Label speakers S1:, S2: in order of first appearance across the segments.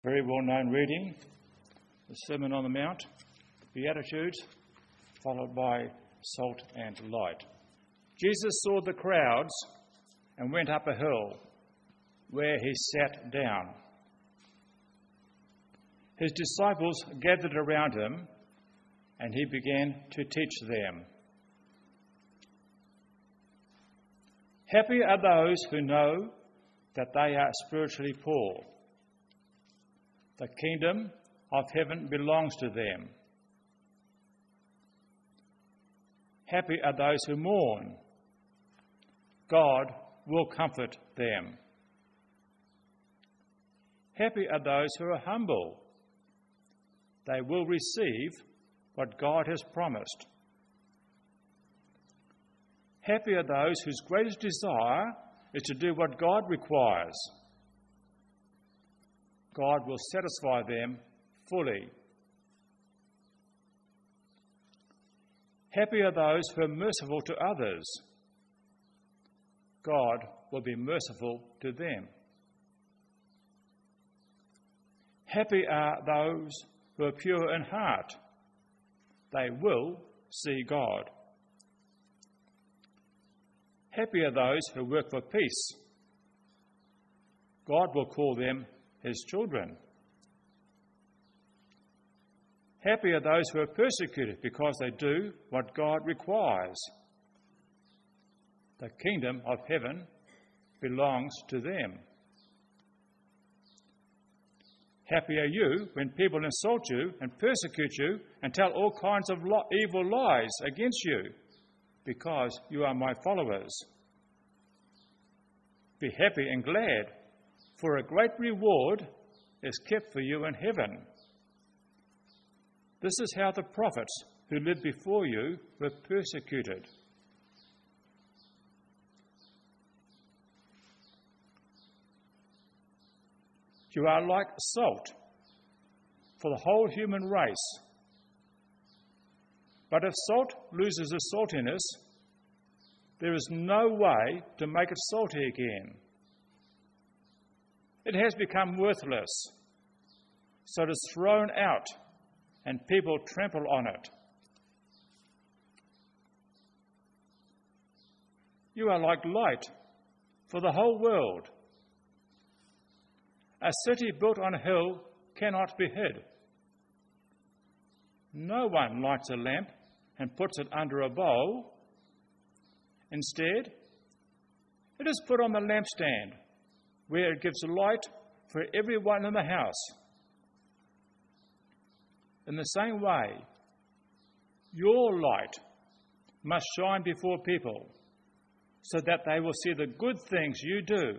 S1: Very well-known reading, the Sermon on the Mount, Beatitudes, followed by Salt and Light. Jesus saw the crowds and went up a hill, where he sat down. His disciples gathered around him, and he began to teach them. Happy are those who know that they are spiritually poor. The kingdom of heaven belongs to them. Happy are those who mourn. God will comfort them. Happy are those who are humble. They will receive what God has promised. Happy are those whose greatest desire is to do what God requires. God will satisfy them fully. Happy are those who are merciful to others. God will be merciful to them. Happy are those who are pure in heart. They will see God. Happy are those who work for peace. God will call them his children. Happy are those who are persecuted because they do what God requires. The kingdom of heaven belongs to them. Happy are you when people insult you and persecute you and tell all kinds of evil lies against you because you are my followers. Be happy and glad, for a great reward is kept for you in heaven. This is how the prophets who lived before you were persecuted. You are like salt for the whole human race. But if salt loses its saltiness, there is no way to make it salty again. It has become worthless, so it is thrown out and people trample on it. You are like light for the whole world. A city built on a hill cannot be hid. No one lights a lamp and puts it under a bowl. Instead, it is put on the lampstand, where it gives light for everyone in the house. In the same way, your light must shine before people, so that they will see the good things you do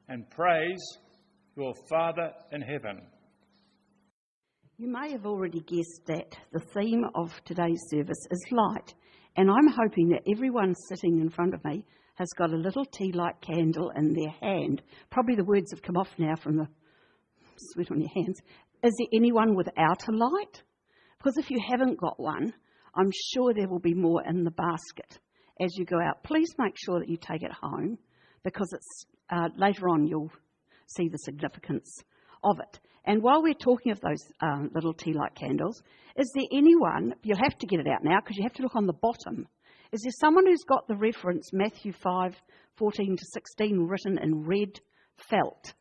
S1: and praise your Father in heaven.
S2: You may have already guessed that the theme of today's service is light, and I'm hoping that everyone sitting in front of me has got a little tea-light candle in their hand. Probably the words have come off now from the sweat on your hands. Is there anyone without a light? Because if you haven't got one, I'm sure there will be more in the basket as you go out. Please make sure that you take it home, because it's later on you'll see the significance of it. And while we're talking of those little tea light candles, is there anyone, you'll have to get it out now because you have to look on the bottom, is there someone who's got the reference Matthew 5:14-16 written in red felt?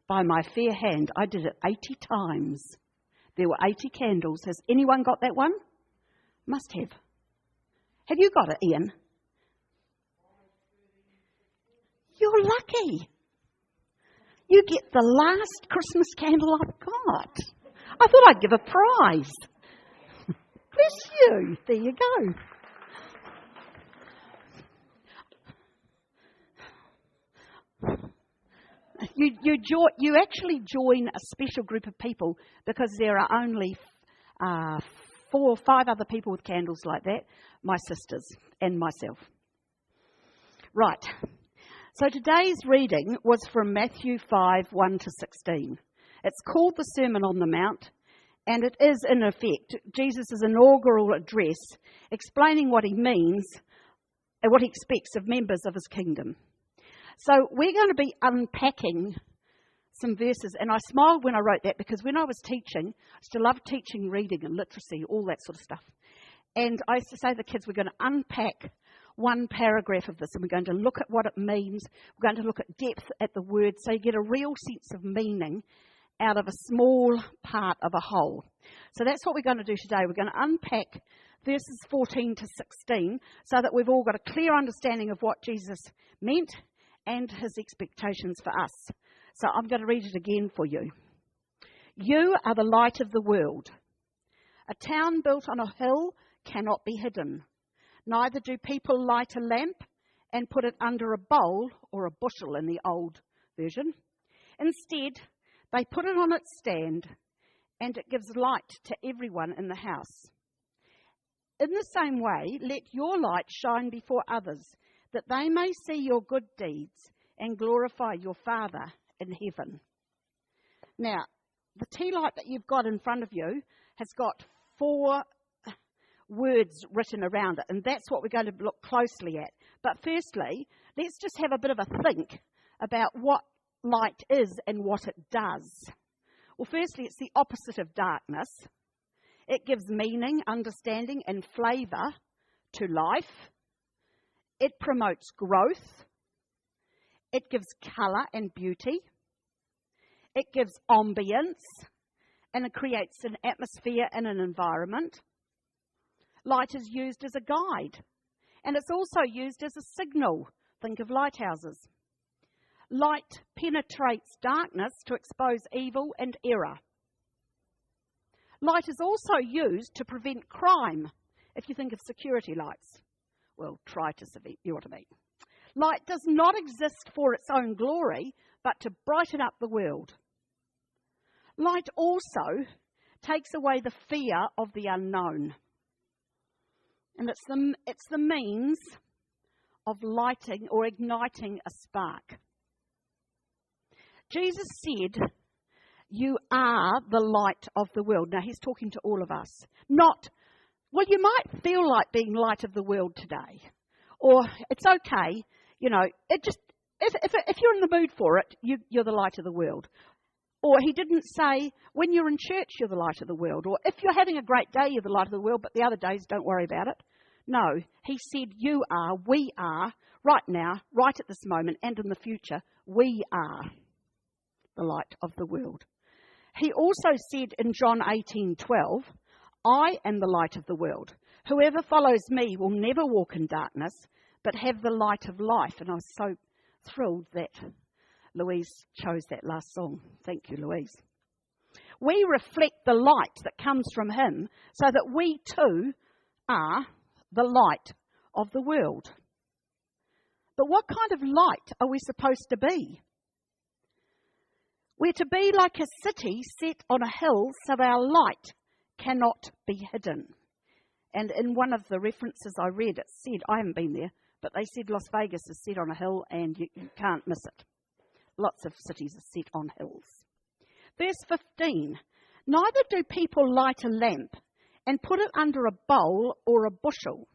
S2: By my fair hand, I did it 80 times. There were 80 candles. Has anyone got that one? Must have. Have you got it, Ian? You're lucky. You get the last Christmas candle I've got. I thought I'd give a prize. Bless you. There you go. You actually join a special group of people because there are only 4 or 5 other people with candles like that, my sisters and myself. Right. So today's reading was from Matthew 5:1-16. It's called the Sermon on the Mount, and it is, in effect, Jesus' inaugural address explaining what he means and what he expects of members of his kingdom. So we're going to be unpacking some verses, and I smiled when I wrote that because when I was teaching, I used to love teaching reading and literacy, all that sort of stuff. And I used to say to the kids, we're going to unpack one paragraph of this and we're going to look at what it means. We're going to look at depth at the word so you get a real sense of meaning out of a small part of a whole. So that's what we're going to do today. We're going to unpack verses 14 to 16 so that we've all got a clear understanding of what Jesus meant and his expectations for us. So I'm going to read it again for you. You are the light of the world. A town built on a hill cannot be hidden. Neither do people light a lamp and put it under a bowl or a bushel in the old version. Instead, they put it on its stand and it gives light to everyone in the house. In the same way, let your light shine before others, that they may see your good deeds and glorify your Father in heaven. Now, the tea light that you've got in front of you has got 4 words written around it, and that's what we're going to look closely at. But firstly, let's just have a bit of a think about what light is and what it does. Well, firstly, it's the opposite of darkness. It gives meaning, understanding, and flavour to life. It promotes growth. It gives colour and beauty. It gives ambience, and it creates an atmosphere and an environment. Light is used as a guide, and it's also used as a signal. Think of lighthouses. Light penetrates darkness to expose evil and error. Light is also used to prevent crime. If you think of security lights, well, try to, you know what I mean. Light does not exist for its own glory, but to brighten up the world. Light also takes away the fear of the unknown. And it's the means of lighting or igniting a spark. Jesus said, you are the light of the world. Now, he's talking to all of us. Not, well, you might feel like being light of the world today. Or it's okay, you know, it just, if you're in the mood for it, you're the light of the world. Or he didn't say, when you're in church, you're the light of the world. Or if you're having a great day, you're the light of the world, but the other days, don't worry about it. No, he said, you are, we are, right now, right at this moment, and in the future, we are the light of the world. He also said in John 18:12, I am the light of the world. Whoever follows me will never walk in darkness, but have the light of life. And I was so thrilled that Louise chose that last song. Thank you, Louise. We reflect the light that comes from him so that we too are the light of the world. But what kind of light are we supposed to be? We're to be like a city set on a hill so our light cannot be hidden. And in one of the references I read, it said, I haven't been there, but they said Las Vegas is set on a hill and you can't miss it. Lots of cities are set on hills. Verse 15, neither do people light a lamp and put it under a bowl or a bushel.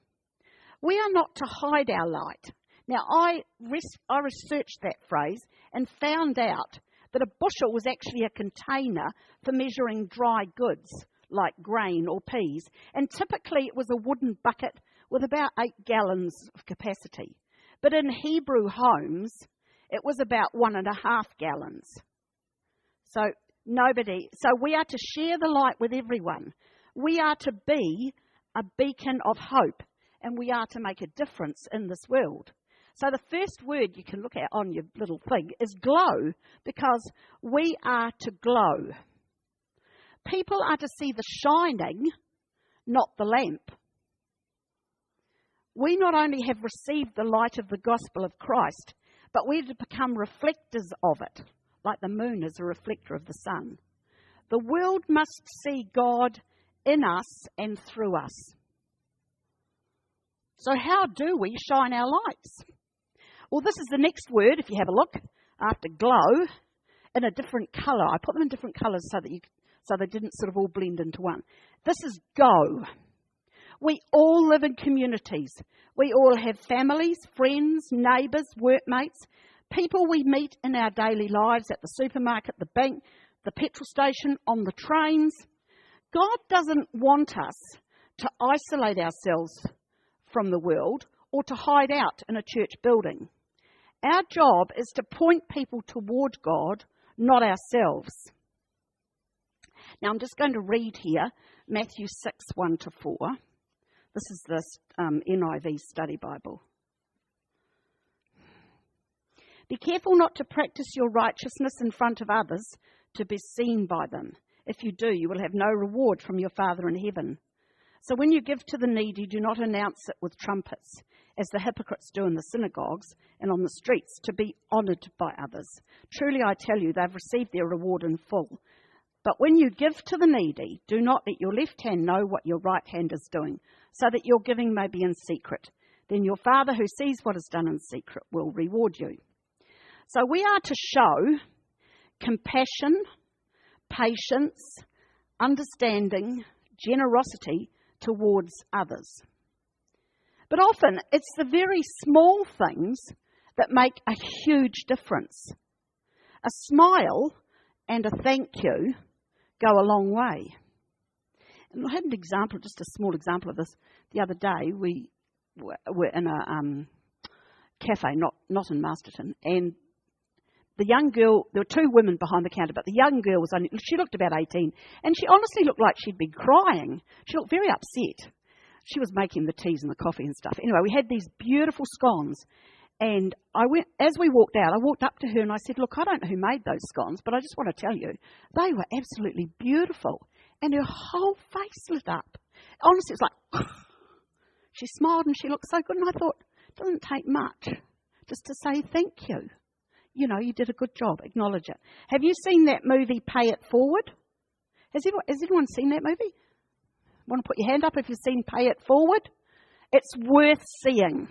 S2: We are not to hide our light. Now, I researched that phrase and found out that a bushel was actually a container for measuring dry goods, like grain or peas. And typically it was a wooden bucket with about 8 gallons of capacity. But in Hebrew homes, it was about 1.5 gallons. So we are to share the light with everyone. We are to be a beacon of hope, and we are to make a difference in this world. So the first word you can look at on your little thing is glow, because we are to glow. People are to see the shining, not the lamp. We not only have received the light of the gospel of Christ, but we're to become reflectors of it, like the moon is a reflector of the sun. The world must see God in us and through us. So how do we shine our lights? Well, this is the next word, if you have a look, after glow, in a different colour. I put them in different colours so they didn't sort of all blend into one. This is go. We all live in communities. We all have families, friends, neighbours, workmates. people we meet in our daily lives, at the supermarket, the bank, the petrol station, on the trains. God doesn't want us to isolate ourselves from the world or to hide out in a church building. Our job is to point people toward God, not ourselves. Now I'm just going to read here Matthew 6, 1-4. This is the NIV study Bible. Be careful not to practice your righteousness in front of others to be seen by them. If you do, you will have no reward from your Father in heaven. So when you give to the needy, do not announce it with trumpets, as the hypocrites do in the synagogues and on the streets, to be honoured by others. Truly I tell you, they've received their reward in full. But when you give to the needy, do not let your left hand know what your right hand is doing, so that your giving may be in secret. Then your Father who sees what is done in secret will reward you. So we are to show compassion, patience, understanding, generosity towards others. But often it's the very small things that make a huge difference. A smile and a thank you go a long way. And I had an example, just a small example of this. The other day we were in a cafe, not in Masterton, and the young girl, there were two women behind the counter, but the young girl she looked about 18, and she honestly looked like she'd been crying. She looked very upset. She was making the teas and the coffee and stuff. Anyway, we had these beautiful scones, and as we walked out, I walked up to her and I said, look, I don't know who made those scones, but I just want to tell you, they were absolutely beautiful. And her whole face lit up. Honestly, it was like, she smiled and she looked so good, and I thought, it doesn't take much just to say thank you. You know, you did a good job. Acknowledge it. Have you seen that movie, Pay It Forward? Has anyone seen that movie? Want to put your hand up if you've seen Pay It Forward? It's worth seeing.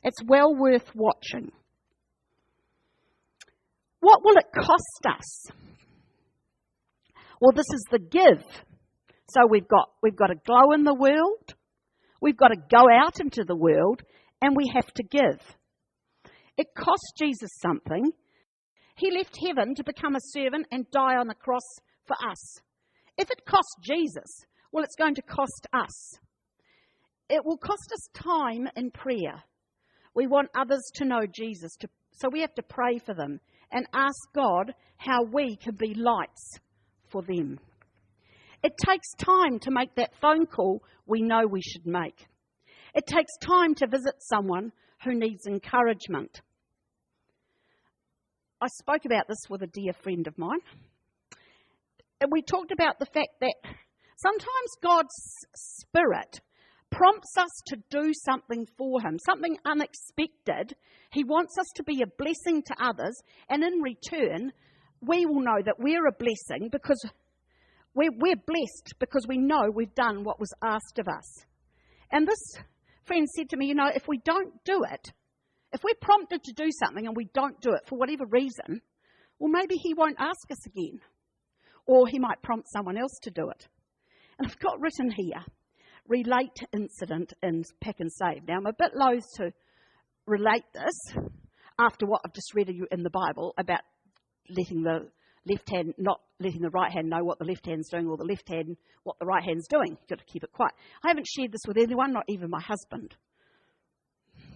S2: It's well worth watching. What will it cost us? Well, this is the give. So we've got to glow in the world. We've got to go out into the world, and we have to give. It cost Jesus something. He left heaven to become a servant and die on the cross for us. If it cost Jesus, well, it's going to cost us. It will cost us time in prayer. We want others to know Jesus, so we have to pray for them and ask God how we can be lights for them. It takes time to make that phone call we know we should make. It takes time to visit someone who needs encouragement. I spoke about this with a dear friend of mine. And we talked about the fact that sometimes God's Spirit prompts us to do something for him, something unexpected. He wants us to be a blessing to others, and in return, we will know that we're a blessing because we're blessed because we know we've done what was asked of us. And this friend said to me, you know, if we don't do it, if we're prompted to do something and we don't do it for whatever reason, well, maybe he won't ask us again. Or he might prompt someone else to do it. And I've got written here, relate incident in Pack and Save. Now, I'm a bit loath to relate this after what I've just read you in the Bible about letting the left hand, not letting the right hand know what the left hand's doing, or the left hand what the right hand's doing. You've got to keep it quiet. I haven't shared this with anyone, not even my husband.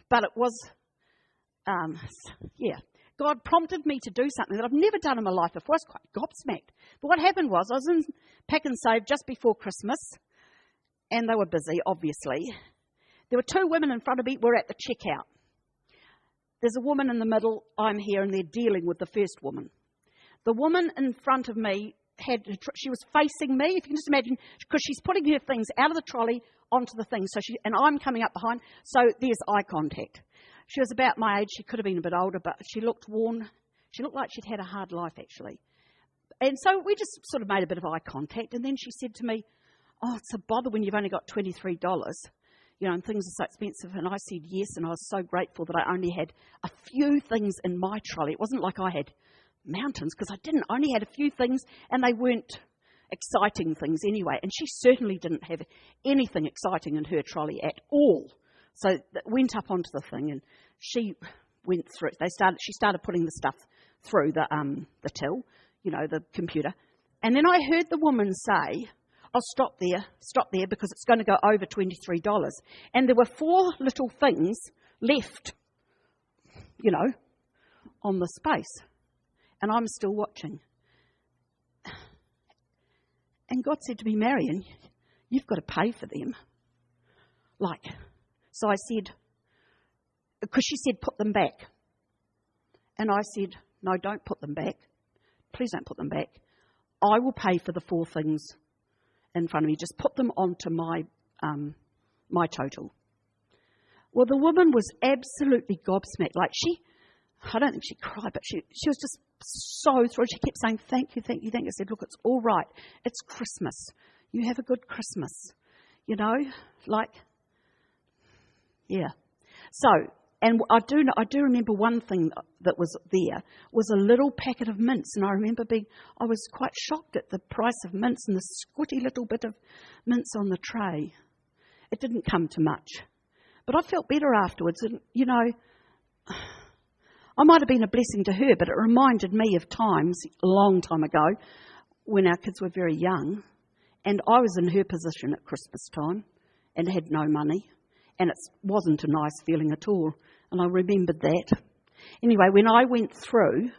S2: But it was, God prompted me to do something that I've never done in my life before. I was quite gobsmacked. But what happened was I was in Pack and Save just before Christmas, and they were busy, obviously. There were two women in front of me. We're at the checkout. There's a woman in the middle. I'm here, and they're dealing with the first woman. The woman in front of me, she was facing me, if you can just imagine, because she's putting her things out of the trolley onto the thing, and I'm coming up behind, so there's eye contact. She was about my age. She could have been a bit older, but she looked worn. She looked like she'd had a hard life, actually. And so we just sort of made a bit of eye contact, and then she said to me, oh, it's a bother when you've only got $23, you know, and things are so expensive. And I said yes, and I was so grateful that I only had a few things in my trolley. It wasn't like I had mountains, because I only had a few things, and they weren't exciting things anyway. And she certainly didn't have anything exciting in her trolley at all. So that went up onto the thing, and she went through. She started putting the stuff through the till, the computer. And then I heard the woman say, "Oh, stop there, because it's going to go over $23. And there were 4 little things left, on the space. And I'm still watching. And God said to me, "Marion, you've got to pay for them." So I said, because she said, "Put them back." And I said, "No, don't put them back. Please don't put them back. I will pay for the 4 things in front of me. Just put them onto my total." Well, the woman was absolutely gobsmacked. I don't think she cried, but she was just so thrilled. She kept saying, "Thank you, thank you, thank you." I said, "Look, it's all right. It's Christmas. You have a good Christmas." Yeah. So, and I do remember one thing that was there was a little packet of mints, and I remember I was quite shocked at the price of mints and the squitty little bit of mints on the tray. It didn't come to much, but I felt better afterwards. And I might have been a blessing to her, but it reminded me of times a long time ago when our kids were very young, and I was in her position at Christmas time and had no money. And it wasn't a nice feeling at all. And I remembered that. Anyway, when I went through,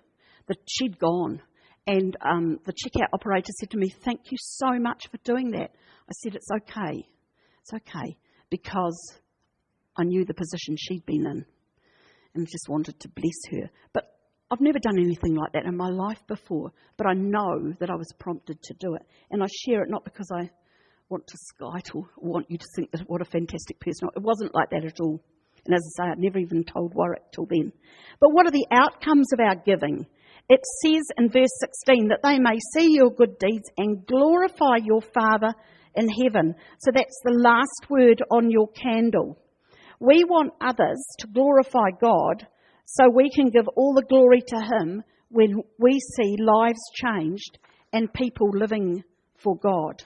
S2: she'd gone. And the checkout operator said to me, "Thank you so much for doing that." I said, "It's okay. It's okay." Because I knew the position she'd been in. And just wanted to bless her. But I've never done anything like that in my life before. But I know that I was prompted to do it. And I share it not because I want to skite or want you to think that what a fantastic person. It wasn't like that at all. And as I say, I'd never even told Warwick till then. But what are the outcomes of our giving? It says in verse 16 that they may see your good deeds and glorify your Father in heaven. So that's the last word on your candle. We want others to glorify God so we can give all the glory to Him when we see lives changed and people living for God.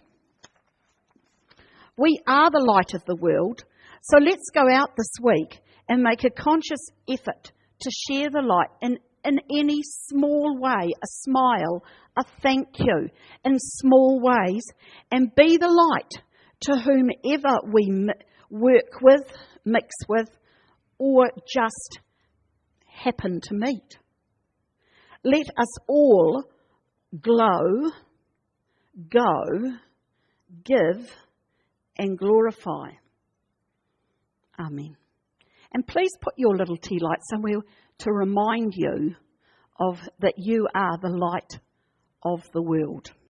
S2: We are the light of the world, so let's go out this week and make a conscious effort to share the light in any small way, a smile, a thank you, in small ways, and be the light to whomever we work with, mix with, or just happen to meet. Let us all glow, go, give, and glorify. Amen. And please put your little tea light somewhere to remind you of that you are the light of the world.